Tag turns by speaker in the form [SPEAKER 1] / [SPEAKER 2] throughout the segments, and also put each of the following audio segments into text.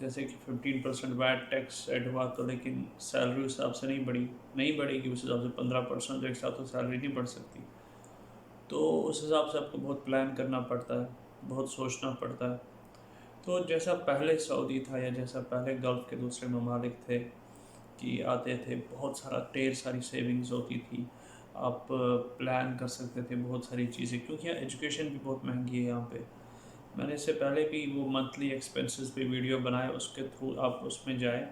[SPEAKER 1] جیسے کہ 15% wait tax add ہوا تو لیکن سیلری اس حساب سے نہیں بڑھے گی، اس حساب سے 15% ایک ساتھ تو سیلری نہیں بڑھ سکتی. تو اس حساب سے آپ کو بہت پلان کرنا پڑتا ہے، بہت سوچنا پڑتا ہے. تو جیسا پہلے سعودی تھا یا جیسا پہلے گلف کے دوسرے ممالک تھے کہ آتے تھے، بہت ڈھیر ساری سیونگز ہوتی تھی، آپ پلان کر سکتے تھے بہت ساری چیزیں، کیونکہ یہاں ایجوکیشن بھی بہت مہنگی ہے یہاں پہ. میں نے اس سے پہلے بھی وہ منتھلی ایکسپینسز پہ ویڈیو بنائے، اس کے تھرو آپ اس میں جائیں.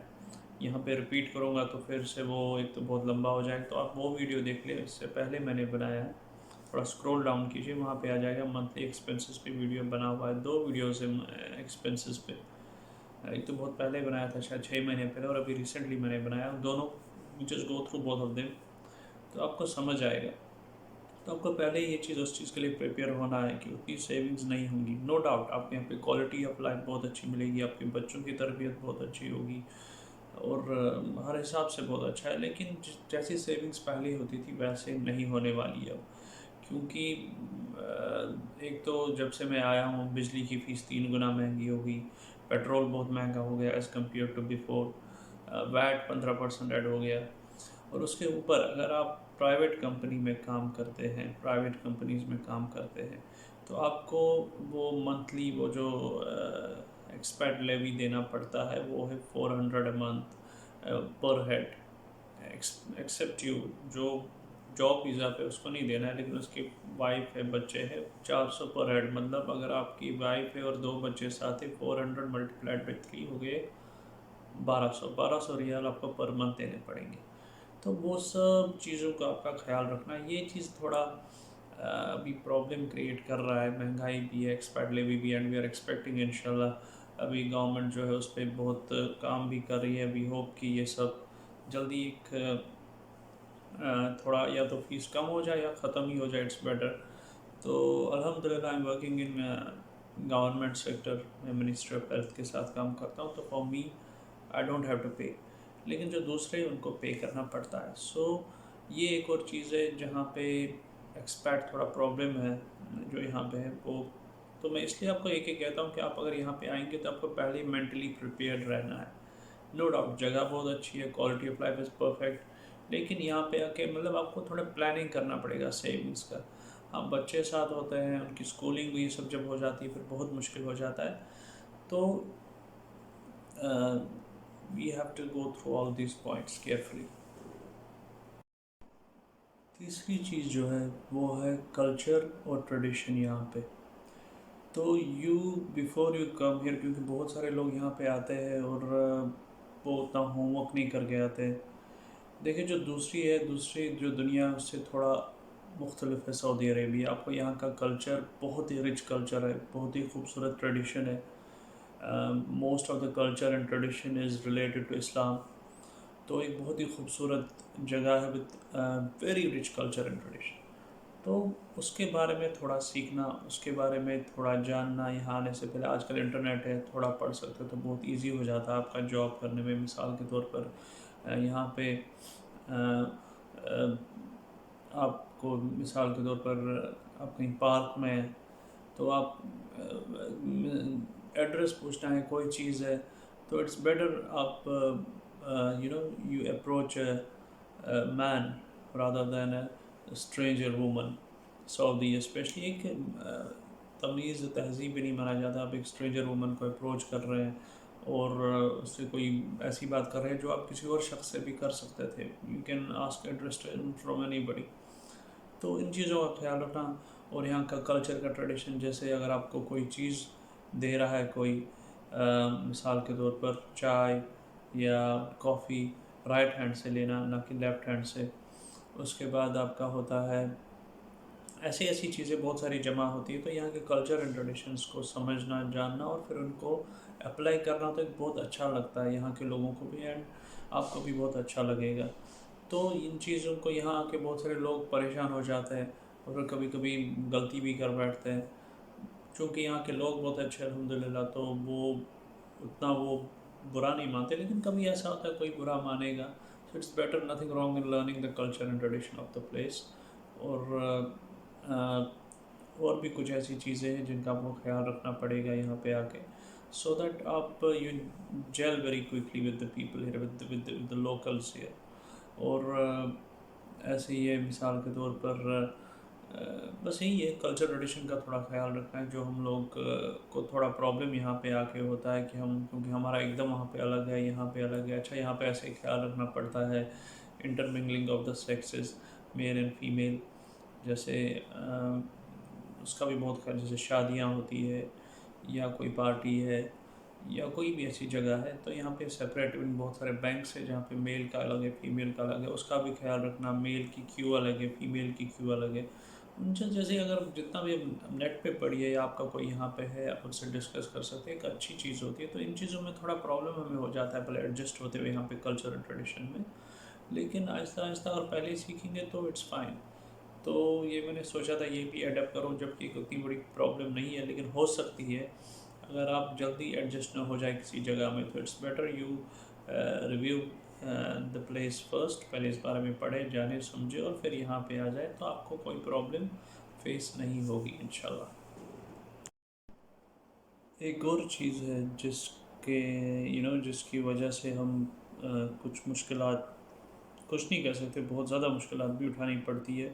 [SPEAKER 1] یہاں پہ رپیٹ کروں گا تو پھر سے وہ ایک تو بہت لمبا ہو جائے گا، تو آپ وہ ویڈیو دیکھ لیں، اس سے پہلے میں نے بنایا ہے. تھوڑا اسکرول ڈاؤن کیجیے، وہاں پہ آ جائے گا منتھلی ایکسپینسز پہ ویڈیو بنا ہوا ہے. 2 ویڈیوز ہیں ایکسپینسز پہ. ایک تو بہت پہلے بنایا تھا، شاید 6 مہینے پہلے، اور ابھی ریسنٹلی میں نے بنایا. دونوں just go through both of them تو آپ کو سمجھ آئے گا. تو آپ کو پہلے یہ چیز اس چیز کے لیے پریپیئر ہونا ہے کہ اتنی سیونگز نہیں ہوں گی. نو ڈاؤٹ آپ کے یہاں پہ کوالٹی آف لائف بہت اچھی ملے گی، آپ کے بچوں کی تربیت بہت اچھی ہوگی اور ہر حساب سے بہت اچھا ہے. لیکن جیسی سیونگز پہلے ہوتی تھی ویسے نہیں ہونے والی اب، کیونکہ ایک تو جب سے میں آیا ہوں بجلی کی فیس 3 گنا مہنگی ہو گئی، پیٹرول بہت مہنگا ہو گیا as compare to before, VAT 15% add ہو گیا. اور اس کے اوپر اگر آپ پرائیویٹ کمپنی میں کام کرتے ہیں، پرائیویٹ کمپنیز میں کام کرتے ہیں، تو آپ کو وہ منتھلی وہ جو ایکسپیٹ لیوی دینا پڑتا ہے وہ ہے 400 a month per head. Except جو جاب ویزا پہ اس کو نہیں دینا ہے، لیکن اس کی وائف ہے، بچے ہیں، 400 پر ہیڈ. مطلب اگر آپ کی وائف ہے اور 2 بچے ساتھ ہیں، 400 ملٹیپلائڈ بائی 3 ہو گئے 1200 ریال آپ کو پر منتھ دینے پڑیں گے. تو وہ سب چیزوں کا آپ کا خیال رکھنا. یہ چیز تھوڑا ابھی پرابلم کریٹ کر رہا ہے. مہنگائی بھی ہے، ایکسپیکٹ لیوی بھی، اینڈ وی آر ایکسپیکٹنگ انشاءاللہ ابھی گورنمنٹ جو ہے اس پہ بہت کام بھی کر رہی ہے. وی ہوپ کہ یہ سب جلدی ایک تھوڑا یا تو فیس کم ہو جائے یا ختم ہی ہو جائے، اٹس بیٹر. تو الحمدللہ I am working in government sector, میں منسٹری آف ہیلتھ کے ساتھ کام کرتا ہوں. تو for me I don't have to pay, لیکن جو دوسرے ان کو پے کرنا پڑتا ہے. سو یہ ایک اور چیز ہے جہاں پہ ایکسپیکٹ تھوڑا پرابلم ہے جو یہاں پہ ہے وہ. تو میں اس لیے آپ کو ایک کہتا ہوں کہ آپ اگر یہاں پہ آئیں گے تو آپ کو پہلے مینٹلی پریپیئرڈ رہنا ہے. نو ڈاؤٹ جگہ بہت اچھی ہے، quality of life is perfect, لیکن یہاں پہ آ کے مطلب آپ کو تھوڑا پلاننگ کرنا پڑے گا سیونگس کا. ہم بچے ساتھ ہوتے ہیں، ان کی اسکولنگ بھی یہ سب جب ہو جاتی ہے پھر بہت مشکل ہو جاتا ہے. تو we have to go through all these points carefully. تیسری چیز جو ہے وہ ہے کلچر اور ٹریڈیشن یہاں پہ. تو بیفور یو کم ہیئر، کیونکہ بہت سارے لوگ یہاں پہ آتے ہیں اور وہ اتنا ہوم ورک نہیں کر کے آتے. دیکھیں جو دوسری جو دنیا اس سے تھوڑا مختلف ہے سعودی عربیہ. آپ کو یہاں کا کلچر بہت ہی رچ کلچر ہے، بہت ہی خوبصورت ٹریڈیشن ہے. Most of the culture and tradition is related to Islam. تو ایک بہت ہی خوبصورت جگہ ہے with very rich culture and tradition. تو اس کے بارے میں تھوڑا سیکھنا، اس کے بارے میں تھوڑا جاننا. یہاں آنے سے پہلے آج کل انٹرنیٹ ہے، تھوڑا پڑھ سکتے تو بہت ایزی ہو جاتا آپ کا جاب کرنے میں. مثال کے طور پر یہاں پہ آپ کو مثال کے طور پر آپ کہیں پارک میں ہیں تو آپ ایڈریس پوچھنا ہے، کوئی چیز ہے تو اٹس بیٹر آپ you approach man rather than a stranger woman. Saudi especially ایک تمیز تہذیب بھی نہیں مانا جاتا. آپ ایک اسٹرینجر وومن کو اپروچ کر رہے ہیں اور اس سے کوئی ایسی بات کر رہے ہیں جو آپ کسی اور شخص سے بھی کر سکتے تھے. You can ask address from اینی بڈی. تو ان چیزوں کا خیال رکھنا. اور یہاں کا کلچر کا ٹریڈیشن، جیسے اگر آپ کو کوئی چیز دے رہا ہے کوئی، مثال کے طور پر چائے یا کافی، رائٹ ہینڈ سے لینا نہ کہ لیفٹ ہینڈ سے. اس کے بعد آپ کا ہوتا ہے ایسی چیزیں بہت ساری جمع ہوتی ہے. تو یہاں کے کلچر اینڈ ٹریڈیشنس کو سمجھنا، جاننا اور پھر ان کو اپلائی کرنا تو ایک بہت اچھا لگتا ہے یہاں کے لوگوں کو بھی، اینڈ آپ کو بھی بہت اچھا لگے گا. تو ان چیزوں کو یہاں آ کے بہت سارے لوگ پریشان ہو جاتے ہیں اور کبھی کبھی غلطی بھی کر بیٹھتے ہیں. چونکہ یہاں کے لوگ بہت اچھے الحمدللہ، تو وہ اتنا وہ برا نہیں مانتے، لیکن کبھی ایسا ہوتا ہے کوئی برا مانے گا. So it's better, nothing wrong in learning the culture and tradition of the place. اور بھی کچھ ایسی چیزیں ہیں جن کا آپ کو خیال رکھنا پڑے گا یہاں پہ آ کے. so that آپ you gel very quickly with the people here, with the locals here. اور ایسے ہی ہے مثال کے طور پر بس یہی ہے کلچر ٹریڈیشن کا تھوڑا خیال رکھنا ہے. جو ہم لوگ کو تھوڑا پرابلم یہاں پہ آ کے ہوتا ہے کہ ہم کیونکہ ہمارا ایک دم وہاں پہ الگ ہے یہاں پہ الگ ہے. اچھا یہاں پہ ایسے خیال رکھنا پڑتا ہے intermingling of the sexes male and female. جیسے اس کا بھی بہت خیال, جیسے شادیاں ہوتی ہے یا کوئی پارٹی ہے یا کوئی بھی ایسی جگہ ہے تو یہاں پہ سپریٹ بہت سارے بینکس ہیں جہاں پہ میل کا الگ ہے فیمیل کا الگ ہے. اس کا بھی خیال رکھنا, میل کی کیو الگ ہے فیمیل کی کیو الگ ہے. جیسے اگر جتنا بھی نیٹ پہ پڑھیے یا آپ کا کوئی یہاں پہ ہے آپ اس سے ڈسکس کر سکتے ہیں, ایک اچھی چیز ہوتی ہے. تو ان چیزوں میں تھوڑا پرابلم ہمیں ہو جاتا ہے پہلے ایڈجسٹ ہوتے ہوئے یہاں پہ کلچر اینڈ ٹریڈیشن میں, لیکن آہستہ آہستہ اگر پہلے ہی سیکھیں گے تو اٹس فائن. تو یہ میں نے سوچا تھا یہ بھی ایڈپٹ کروں, جبکہ ایک اتنی بڑی پرابلم نہیں ہے لیکن ہو سکتی ہے اگر آپ جلدی ایڈجسٹ نہ ہو جائے کسی جگہ میں. تو it's better you review the place first, پہلے اس بارے میں پڑھیں جانیں سمجھے اور پھر یہاں پہ آ جائے تو آپ کو کوئی پرابلم فیس نہیں ہوگی انشاءاللہ. ایک اور چیز ہے جس کے جس کی وجہ سے ہم کچھ مشکلات, کچھ نہیں کہہ سکتے, بہت زیادہ مشکلات بھی اٹھانی پڑتی ہے,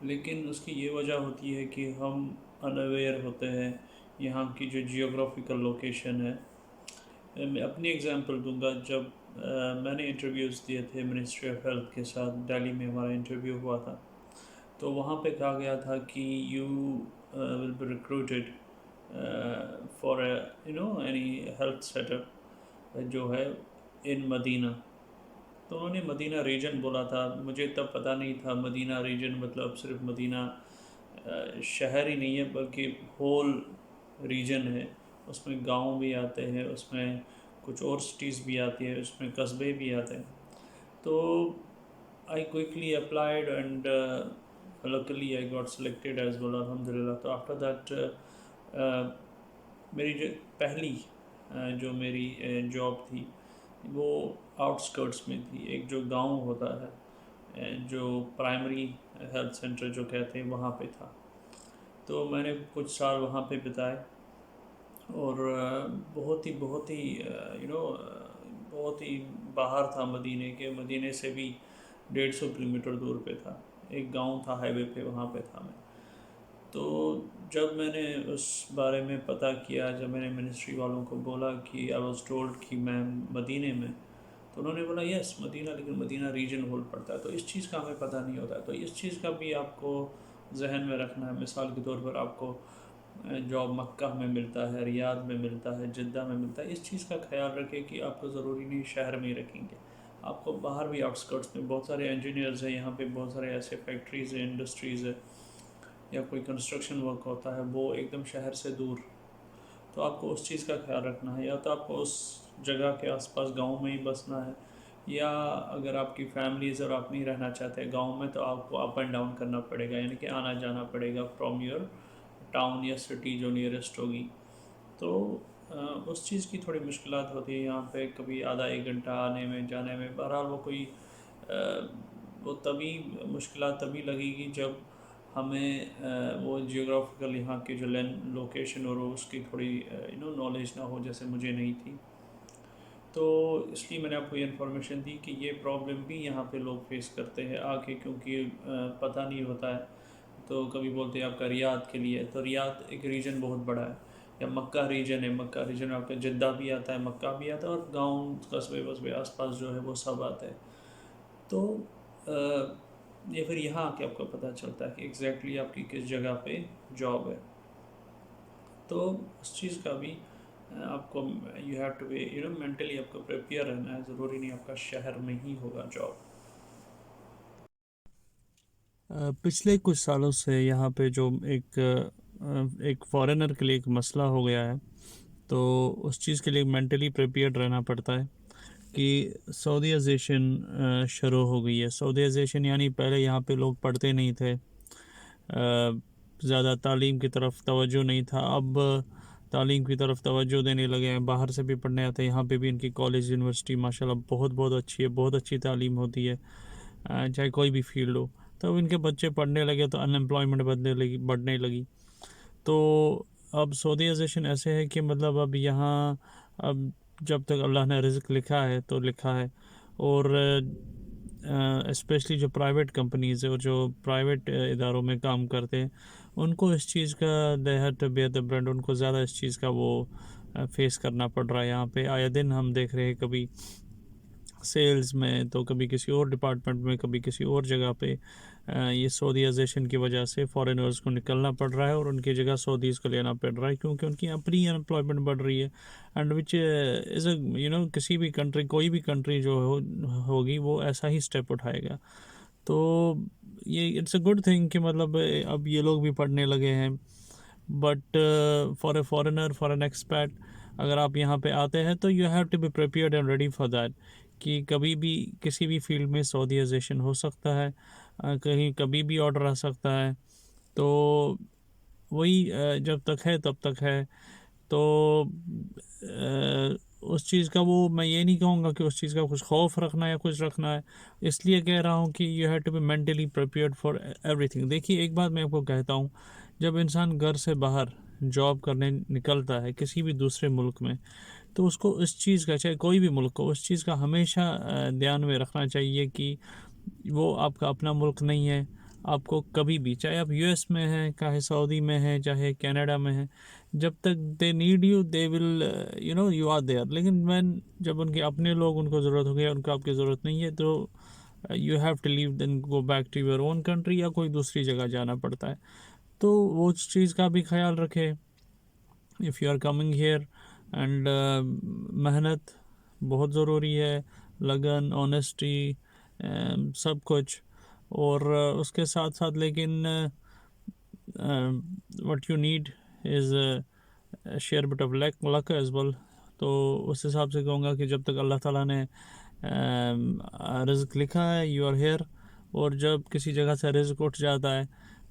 [SPEAKER 1] لیکن اس کی یہ وجہ ہوتی ہے کہ ہم انویئر ہوتے ہیں یہاں کی جو جیوگرافیکل لوکیشن ہے. میں اپنی ایگزامپل دوں گا. جب میں نے انٹرویوز دیے تھے منسٹری آف ہیلتھ کے ساتھ, دہلی میں ہمارا انٹرویو ہوا تھا, تو وہاں پہ کہا گیا تھا کہ you will be recruited for any health set up جو ہے ان مدینہ. تو انہوں نے مدینہ ریجن بولا تھا. مجھے تب پتہ نہیں تھا مدینہ ریجن مطلب صرف مدینہ شہر ہی نہیں ہے بلکہ ہول ریجن ہے. اس میں گاؤں بھی آتے ہیں, اس میں کچھ اور سٹیز بھی آتی ہے, اس میں قصبے بھی آتے ہیں. تو I quickly applied and luckily I got selected as well الحمدللہ. تو آفٹر دیٹ میری جو پہلی جو میری جاب تھی وہ آؤٹسکرٹس میں تھی. ایک جو گاؤں ہوتا ہے جو پرائمری ہیلتھ سینٹر جو کہتے ہیں وہاں پہ تھا. تو میں نے کچھ سال وہاں پہ بتائے اور بہت ہی بہت ہی باہر تھا مدینے کے. مدینے سے بھی 150 کلومیٹر دور پہ تھا. ایک گاؤں تھا ہائی وے پہ, وہاں پہ تھا میں. تو جب میں نے اس بارے میں پتہ کیا, جب میں نے منسٹری والوں کو بولا کہ آئی واز ٹولڈ کہ میں مدینے میں, تو انہوں نے بولا یس مدینہ, لیکن مدینہ ریجن ہول پڑتا ہے. تو اس چیز کا ہمیں پتہ نہیں ہوتا. تو اس چیز کا بھی آپ کو ذہن میں رکھنا ہے. مثال کے طور پر آپ کو جاب مکہ میں ملتا ہے, ریاض میں ملتا ہے, جدہ میں ملتا ہے. اس چیز کا خیال رکھیں کہ آپ کو ضروری نہیں شہر میں ہی رکھیں گے, آپ کو باہر بھی آؤٹسکرٹس میں بہت سارے انجینئرز ہیں یہاں پہ, بہت سارے ایسے فیکٹریز ہیں, انڈسٹریز ہے, یا کوئی کنسٹرکشن ورک ہوتا ہے وہ ایک دم شہر سے دور. تو آپ کو اس چیز کا خیال رکھنا ہے. یا تو آپ کو اس جگہ کے آس پاس گاؤں میں ہی بسنا ہے, یا اگر آپ کی فیملیز اور آپ نہیں رہنا چاہتے گاؤں میں تو آپ کو اپ اینڈ ڈاؤن کرنا پڑے گا, یعنی کہ آنا جانا پڑے گا فرام یور ٹاؤن یا سٹی جو نیئرسٹ ہوگی. تو اس چیز کی تھوڑی مشکلات ہوتی ہے یہاں پہ, کبھی آدھا ایک گھنٹہ آنے میں جانے میں. بہرحال وہ کوئی وہ تبھی مشکلات تبھی لگے گی جب ہمیں وہ جیوگرافیکل یہاں کی جو لوکیشن اور اس کی تھوڑی نالج نہ ہو, جیسے مجھے نہیں تھی. تو اس لیے میں نے آپ کو یہ انفارمیشن دی کہ یہ پرابلم بھی یہاں پہ لوگ فیس کرتے ہیں آ کے, کیونکہ پتہ نہیں ہوتا ہے. تو کبھی بولتے ہیں آپ کا ریاض کے لیے, تو ریاض ایک ریجن بہت بڑا ہے, یا مکہ ریجن ہے, مکہ ریجن آپ کا جدہ بھی آتا ہے, مکہ بھی آتا ہے, اور گاؤں قصبے وصبے آس پاس جو ہے وہ سب آتے ہیں. تو یہ پھر یہاں آ کے آپ کو پتہ چلتا ہے کہ ایگزیکٹلی آپ کی کس جگہ پہ جاب ہے. تو اس چیز کا بھی آپ کو you have to be mentally آپ کو پریپیئر رہنا ہے. ضروری نہیں آپ کا شہر میں ہی ہوگا جاب. پچھلے کچھ سالوں سے یہاں پہ جو ایک فارینر کے لیے ایک مسئلہ ہو گیا ہے, تو اس چیز کے لیے مینٹلی پریپیئرڈ رہنا پڑتا ہے کہ سعودیائزیشن شروع ہو گئی ہے. سعودیائزیشن یعنی پہلے یہاں پہ لوگ پڑھتے نہیں تھے, زیادہ تعلیم کی طرف توجہ نہیں تھا. اب تعلیم کی طرف توجہ دینے لگے ہیں, باہر سے بھی پڑھنے آتے ہیں. یہاں پہ بھی ان کی کالج یونیورسٹی ماشاءاللہ بہت بہت اچھی ہے, بہت اچھی تعلیم ہوتی ہے چاہے کوئی بھی فیلڈ ہو. تو ان کے بچے پڑھنے لگے تو ان امپلائمنٹ بڑھنے لگی. تو
[SPEAKER 2] اب سعودیائزیشن ایسے ہے کہ مطلب اب یہاں اب جب تک اللہ نے رزق لکھا ہے تو لکھا ہے، اور اسپیشلی جو پرائیویٹ کمپنیز ہے اور جو پرائیویٹ اداروں میں کام کرتے ہیں، ان کو اس چیز کا they have to bear the brunt, ان کو زیادہ اس چیز کا وہ فیس کرنا پڑ رہا ہے۔ یہاں پہ آئے دن ہم دیکھ رہے ہیں، کبھی سیلز میں تو کبھی کسی اور ڈپارٹمنٹ میں، کبھی کسی اور جگہ پہ یہ سعودیائزیشن کی وجہ سے فارینرز کو نکلنا پڑ رہا ہے اور ان کی جگہ سعودیز کو لینا پڑ رہا ہے، کیونکہ ان کی اپنی انپلائمنٹ بڑھ رہی ہے، اینڈ وچ از اے کسی بھی کنٹری، کوئی بھی کنٹری جو ہوگی وہ ایسا ہی اسٹیپ اٹھائے گا۔ تو یہ اٹس اے گڈ تھنگ کہ مطلب اب یہ لوگ بھی پڑھنے لگے ہیں، but for a foreigner, for an expat, اگر آپ یہاں پہ آتے ہیں تو you have to be prepared and ready for that, کہ کبھی بھی کسی بھی فیلڈ میں سعودیائزیشن ہو سکتا ہے، کہیں کبھی بھی آرڈر آ سکتا ہے۔ تو وہی جب تک ہے تب تک ہے، تو اس چیز کا وہ میں یہ نہیں کہوں گا کہ اس چیز کا کچھ خوف رکھنا ہے یا کچھ رکھنا ہے، اس لیے کہہ رہا ہوں کہ you have to be mentally prepared for everything. دیکھیے ایک بات میں آپ کو کہتا ہوں، جب انسان گھر سے باہر جاب کرنے نکلتا ہے کسی بھی دوسرے ملک میں، تو اس کو اس چیز کا، چاہے کوئی بھی ملک ہو، اس چیز کا ہمیشہ دھیان میں رکھنا چاہیے کہ وہ آپ کا اپنا ملک نہیں ہے۔ آپ کو کبھی بھی، چاہے آپ یو ایس میں ہیں، چاہے سعودی میں ہیں، چاہے کینیڈا میں ہیں، جب تک they need you they will you are there, لیکن جب ان کے اپنے لوگ ان کو ضرورت ہو گیا، ان کو آپ کی ضرورت نہیں ہے، تو you have to leave, then go back to your own country, یا کوئی دوسری جگہ جانا پڑتا ہے۔ تو وہ چیز کا بھی خیال رکھے، if you are coming here, and محنت بہت ضروری ہے، لگن، آنیسٹی، سب کچھ، اور اس کے ساتھ ساتھ لیکن what you need is sheer bit of luck as well. تو اس حساب سے کہوں گا کہ جب تک اللہ تعالیٰ نے رزق لکھا ہے، یو آر ہیئر، اور جب کسی جگہ سے رزق اٹھ جاتا ہے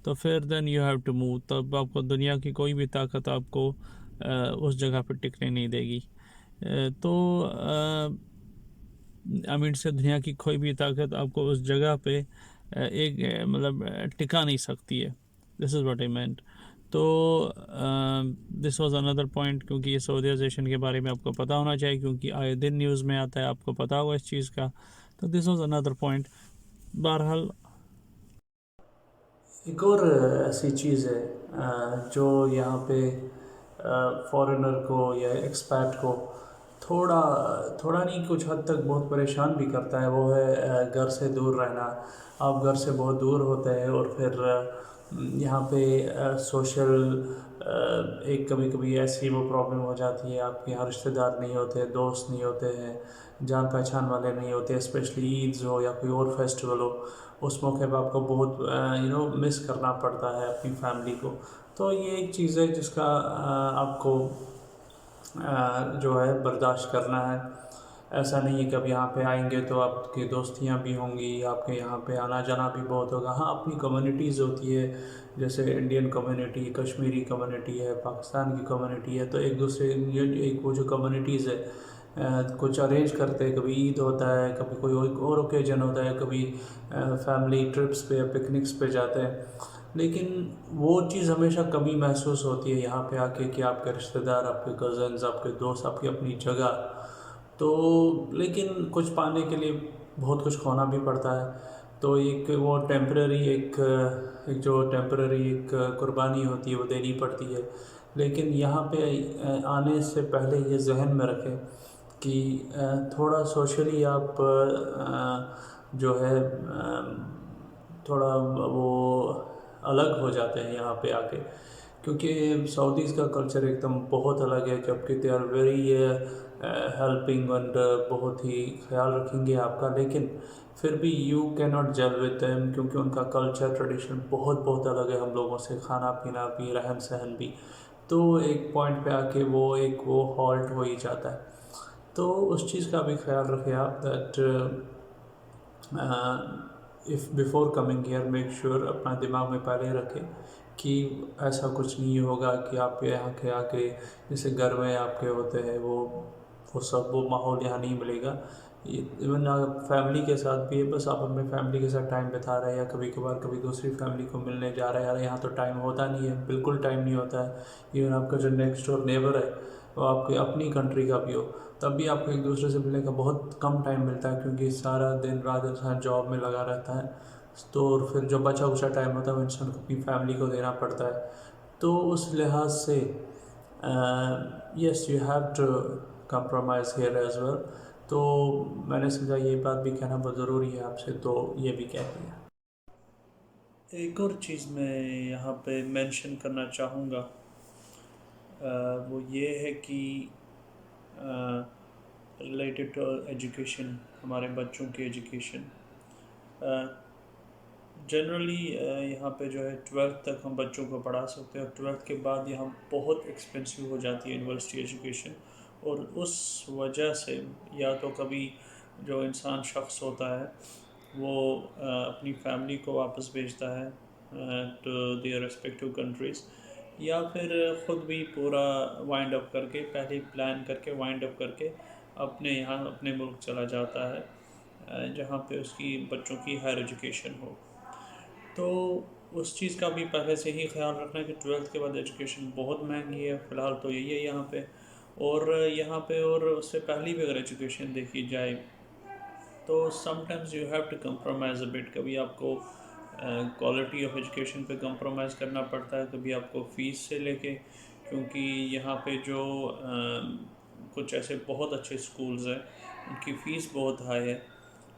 [SPEAKER 2] تو پھر then you have to move, تب آپ کو دنیا کی کوئی بھی طاقت آپ کو اس جگہ پہ ٹکنے نہیں دے گی۔ تو امین سے دنیا کی کوئی بھی طاقت آپ کو اس جگہ پہ ایک مطلب ٹکا نہیں سکتی ہے۔ دس از واٹ آئی مینٹ۔ تو دس واز اندر پوائنٹ، کیونکہ یہ سعودیائزیشن کے بارے میں آپ کو پتہ ہونا چاہیے، کیونکہ آئے دن نیوز میں آتا ہے، آپ کو پتہ ہوگا اس چیز کا۔ تو دس واز اندر پوائنٹ۔ بہرحال
[SPEAKER 1] ایک اور ایسی چیز ہے جو یہاں پہ فارنر کو یا ایکسپیٹ کو تھوڑا تھوڑا نہیں، کچھ حد تک بہت پریشان بھی کرتا ہے، وہ ہے گھر سے دور رہنا۔ آپ گھر سے بہت دور ہوتے ہیں، اور پھر یہاں پہ سوشل ایک کبھی کبھی ایسی وہ پرابلم ہو جاتی ہے، آپ کے یہاں رشتہ دار نہیں ہوتے، دوست نہیں ہوتے ہیں، جان پہچان والے نہیں ہوتے، اسپیشلی عید ہو یا کوئی اور فیسٹیول ہو، اس موقع پہ آپ کو بہت مس کرنا پڑتا ہے اپنی فیملی کو۔ تو یہ ایک چیز ہے جس کا آپ کو جو ہے برداشت کرنا ہے۔ ایسا نہیں ہے کہ اب یہاں پہ آئیں گے تو آپ کی دوستیاں بھی ہوں گی، آپ کے یہاں پہ آنا جانا بھی بہت ہوگا۔ ہاں، اپنی کمیونٹیز ہوتی ہے، جیسے انڈین کمیونٹی، کشمیری کمیونٹی ہے، پاکستان کی کمیونٹی ہے، تو ایک دوسرے ایک وہ جو کمیونٹیز ہے کچھ ارینج کرتے ہیں، کبھی عید ہوتا ہے، کبھی کوئی اور اوکیجن ہوتا ہے، کبھی فیملی ٹرپس پہ یا پکنکس پہ جاتے ہیں، لیکن وہ چیز ہمیشہ کمی محسوس ہوتی ہے یہاں پہ آ کے کہ آپ کے رشتہ دار، آپ کے کزنز، آپ کے دوست، آپ کی اپنی جگہ۔ تو لیکن کچھ پانے کے لیے بہت کچھ کھونا بھی پڑتا ہے، تو ایک وہ ٹیمپرری ایک جو ٹیمپرری ایک قربانی ہوتی ہے وہ دینی پڑتی ہے۔ لیکن یہاں پہ آنے سے پہلے یہ ذہن میں رکھیں کہ تھوڑا سوشلی آپ جو ہے تھوڑا وہ الگ ہو جاتے ہیں یہاں پہ آ کے، کیونکہ سعودیز کا کلچر ایک دم بہت الگ ہے، جبکہ they are very helping and بہت ہی خیال رکھیں گے آپ کا، لیکن پھر بھی you can not jail with them, کیونکہ ان کا کلچر ٹریڈیشن بہت بہت الگ ہے ہم لوگوں سے، کھانا پینا بھی، رہن سہن بھی۔ تو ایک پوائنٹ پہ آ کے وہ ہالٹ ہو ہی جاتا ہے۔ تو اس چیز کا بھی خیال رکھیں آپ، that if before coming here make sure, اپنا دماغ میں پہلے رکھیں کہ ایسا کچھ نہیں ہوگا کہ آپ یہاں کے آ کے جیسے گھر میں آپ کے ہوتے ہیں وہ سب وہ ماحول یہاں نہیں ملے گا۔ ایون آپ فیملی کے ساتھ بھی ہے، بس آپ اپنے فیملی کے ساتھ ٹائم بتا رہے ہیں، یا کبھی کبھار کبھی دوسری فیملی کو ملنے جا رہے ہیں، یار یہاں تو ٹائم ہوتا نہیں ہے، بالکل ٹائم نہیں ہوتا ہے. ایون آپ کا جو نیکسٹ ڈور نیبر ہے وہ آپ کی اپنی کنٹری کا بھی ہو، تب بھی آپ کو ایک دوسرے سے ملنے کا بہت کم ٹائم ملتا ہے، کیونکہ سارا دن رات انسان جاب میں لگا رہتا ہے. تو پھر جو بچا کچا ٹائم ہوتا ہے وہ انسان کو اپنی فیملی کو دینا پڑتا ہے. تو اس لحاظ سے yes you have to compromise here as well. تو میں نے سمجھا یہ بات بھی کہنا بہت ضروری ہے آپ سے، تو یہ بھی کہہ دیا. ایک اور چیز میں یہاں پہ مینشن کرنا چاہوں گا، وہ یہ ہے کہ ریلیٹڈ ٹو ایجوکیشن، ہمارے بچوں کی ایجوکیشن. جنرلی یہاں پہ جو ہے 12th تک ہم بچوں کو پڑھا سکتے ہیں، اور 12th کے بعد یہاں بہت ایکسپینسو ہو جاتی ہے یونیورسٹی ایجوکیشن. اور اس وجہ سے یا تو کبھی جو انسان شخص ہوتا ہے وہ اپنی فیملی کو واپس بھیجتا ہے ٹو دیئر ریسپیکٹیو کنٹریز، یا پھر خود بھی پورا وائنڈ اپ کر کے، پہلے پلان کر کے وائنڈ اپ کر کے اپنے یہاں اپنے ملک چلا جاتا ہے جہاں پہ اس کی بچوں کی ہائر ایجوکیشن ہو. تو اس چیز کا بھی پہلے سے ہی خیال رکھنا ہے کہ 12th کے بعد ایجوکیشن بہت مہنگی ہے، فی الحال تو یہی ہے یہاں پہ. اور یہاں پہ اور اس سے پہلی بھی اگر ایجوکیشن دیکھی جائے تو sometimes you have to compromise a bit. کبھی آپ کو کوالٹی آف ایجوکیشن پہ کمپرومائز کرنا پڑتا ہے، کبھی آپ کو فیس سے لے کے، کیونکہ یہاں پہ جو کچھ ایسے بہت اچھے اسکولز ہیں ان کی فیس بہت ہائی ہے،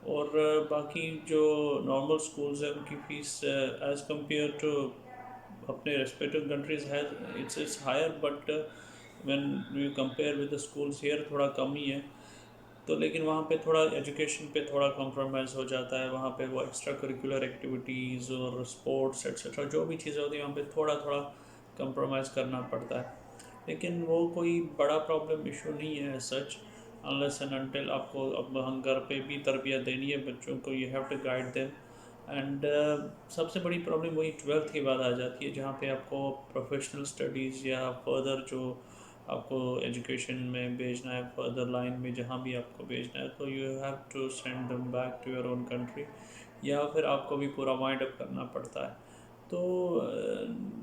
[SPEAKER 1] اور باقی جو نارمل اسکولز ہیں ان کی فیس ایز کمپیئر ٹو اپنے ریسپیکٹیو کنٹریز ہے it's higher, but when you compare with the schools here تھوڑا کم ہی ہے. تو لیکن وہاں پہ تھوڑا ایجوکیشن پہ تھوڑا کمپرومائز ہو جاتا ہے، وہاں پہ وہ ایکسٹرا کریکولر ایکٹیویٹیز اور اسپورٹس ایٹسیٹرا جو بھی چیزیں ہوتی ہیں وہاں پہ تھوڑا تھوڑا کمپرومائز کرنا پڑتا ہے. لیکن وہ کوئی بڑا پرابلم ایشو نہیں ہے سچ، unless and until آپ کو اب ہم گھر پہ بھی تربیت دینی ہے بچوں کو، you have to guide them. And سب سے بڑی پرابلم وہی 12th کے بعد آ جاتی ہے، جہاں پہ آپ کو پروفیشنل اسٹڈیز یا فردر جو آپ کو ایجوکیشن میں بھیجنا ہے، فردر لائن میں جہاں بھی آپ کو بھیجنا ہے، تو you have to send them back to your own country, یا پھر آپ کو بھی پورا وائنڈ اپ کرنا پڑتا ہے. تو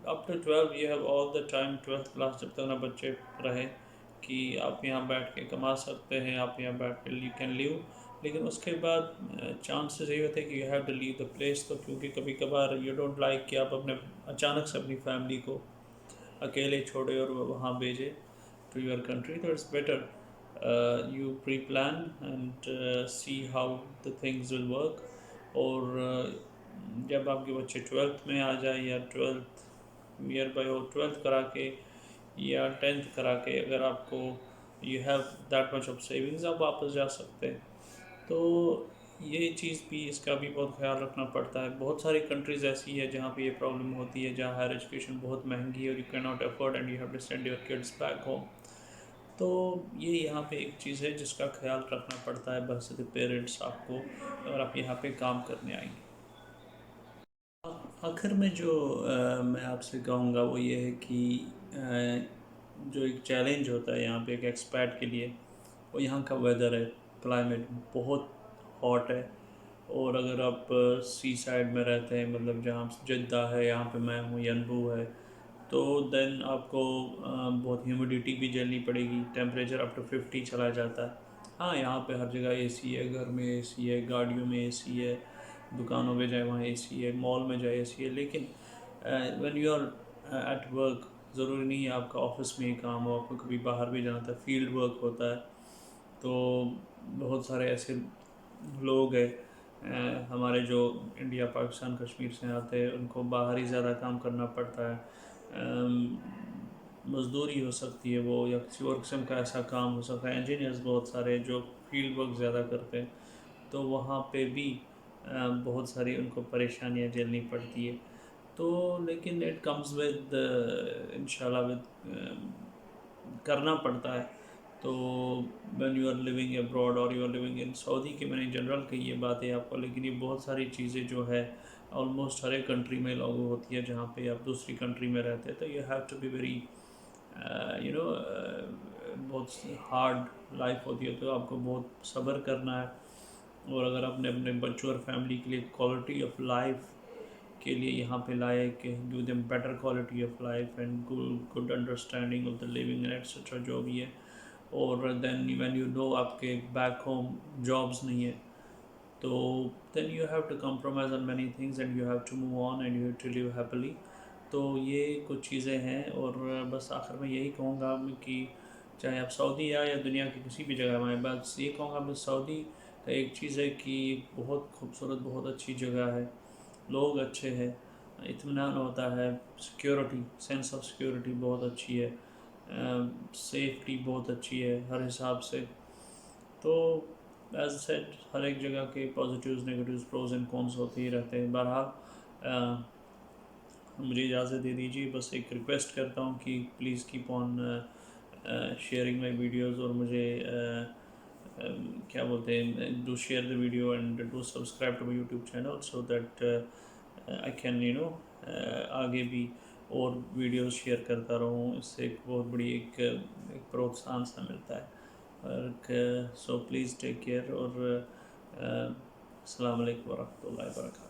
[SPEAKER 1] up to 12 you have all the time, 12th class جب تک نہ بچے رہے کہ آپ یہاں بیٹھ کے کما سکتے ہیں، آپ یہاں بیٹھ کے یو کین لیو. لیکن اس کے بعد چانسز یہ ہوتے ہیں کہ you have to leave the place. تو کیونکہ کبھی کبھار یو ڈونٹ لائک کہ آپ اپنے اچانک سے اپنی فیملی کو اکیلے چھوڑے اور وہاں بھیجے ٹو یور کنٹری. تو it's better you preplan and see how the things will work. اور جب آپ کے بچے 12th میں آ جائیں یا 12th near by who, 12th کرا کے یا 10th کرا کے، اگر آپ کو you have that much of savings آپ واپس جا سکتے ہیں. تو یہ چیز بھی، اس کا بھی بہت خیال رکھنا پڑتا ہے. بہت ساری کنٹریز ایسی ہے جہاں پہ یہ پرابلم ہوتی ہے، جہاں ہائر ایجوکیشن بہت مہنگی ہے اور you can not afford and you have to send your kids back home. تو یہ یہاں پہ ایک چیز ہے جس کا خیال رکھنا پڑتا ہے بحثیت پیرنٹس آپ کو، اگر آپ یہاں پہ کام کرنے آئیں گے. آخر میں جو میں آپ سے کہوں گا وہ یہ ہے کہ جو ایک چیلنج ہوتا ہے یہاں پہ ایک ایکسپیٹ کے لیے، وہ یہاں کا ویدر ہے. کلائمیٹ بہت ہاٹ ہے، اور اگر آپ سی سائڈ میں رہتے ہیں، مطلب جہاں جدہ ہے، یہاں پہ میں ہوں، ینبو ہے، تو دین آپ کو بہت ہیومیڈیٹی بھی جھیلنی پڑے گی. ٹیمپریچر اپ ٹو 50 چلا جاتا ہے. ہاں یہاں پہ ہر جگہ اے سی ہے، گھر میں اے سی ہے، گاڑیوں میں اے سی ہے، دکانوں میں جائے وہاں اے سی ہے، مال میں جائے اے سی ہے. لیکن when you are at work, ضروری نہیں ہے آپ کا آفس میں ہی کام ہو، آپ کو کبھی باہر بھی جانا تھا، فیلڈ ورک ہوتا ہے. تو بہت سارے ایسے لوگ ہیں ہمارے جو انڈیا پاکستان کشمیر سے آتے ہیں، ان کو باہر ہی زیادہ کام کرنا پڑتا ہے. مزدوری ہو سکتی ہے وہ، یا کسی اور قسم کا ایسا کام ہو سکتا ہے. انجینئرز بہت سارے جو فیلڈ ورک زیادہ کرتے ہیں، تو وہاں پہ بھی بہت ساری ان کو پریشانیاں جھیلنی پڑتی ہے. تو لیکن اٹ کمز ود انشاءاللہ ود کرنا پڑتا ہے. تو when you are living abroad اور you are living in Saudi, کہ میں نے جنرل کہی یہ باتیں آپ کو، لیکن یہ بہت ساری چیزیں جو ہے آلموسٹ ہر ایک کنٹری میں لاگو ہوتی ہے. جہاں پہ آپ دوسری کنٹری میں رہتے ہیں تو you have to be very بہت ہارڈ لائف ہوتی ہے تو آپ کو بہت صبر کرنا ہے، اور اگر آپ نے اپنے بچوں اور فیملی کے لیے کوالٹی آف لائف کے لیے یہاں پہ لائے کہ give them better quality of life and good understanding of the living and etcetera جو بھی ہے، اور دین وین یو نو آپ کے بیک ہوم جابس نہیں ہے، تو then you have to compromise on many things and you have to move on and you have to live happily. تو یہ کچھ چیزیں ہیں، اور بس آخر میں یہی کہوں گا کہ چاہے آپ سعودی یا دنیا کی کسی بھی جگہ میں، بس یہ کہوں گا بس سعودی کا ایک چیز ہے کہ بہت خوبصورت، بہت اچھی جگہ ہے، لوگ اچھے ہیں، اطمینان ہوتا ہے، سیکیورٹی، سینس آف سیکیورٹی بہت اچھی ہے، سیفٹی بہت اچھی ہے ہر حساب سے. تو ایز سیٹ ہر ایک جگہ کے پازیٹیوز، نگیٹیوز، پروز اینڈ کونس ہوتے ہی رہتے ہیں. بہرحال مجھے اجازت دے دیجیے، بس ایک ریکویسٹ کرتا ہوں کہ please keep on sharing my videos, اور مجھے کیا بولتے ہیں، do share the video and do subscribe to my YouTube channel so that I can آگے بھی اور ویڈیوز شیئر کرتا رہوں. اس سے ایک بہت بڑی ایک پروتساہن سا ملتا ہے. سو پلیز ٹیک کیئر، اور السلام علیکم ورحمۃ اللہ وبرکاتہ.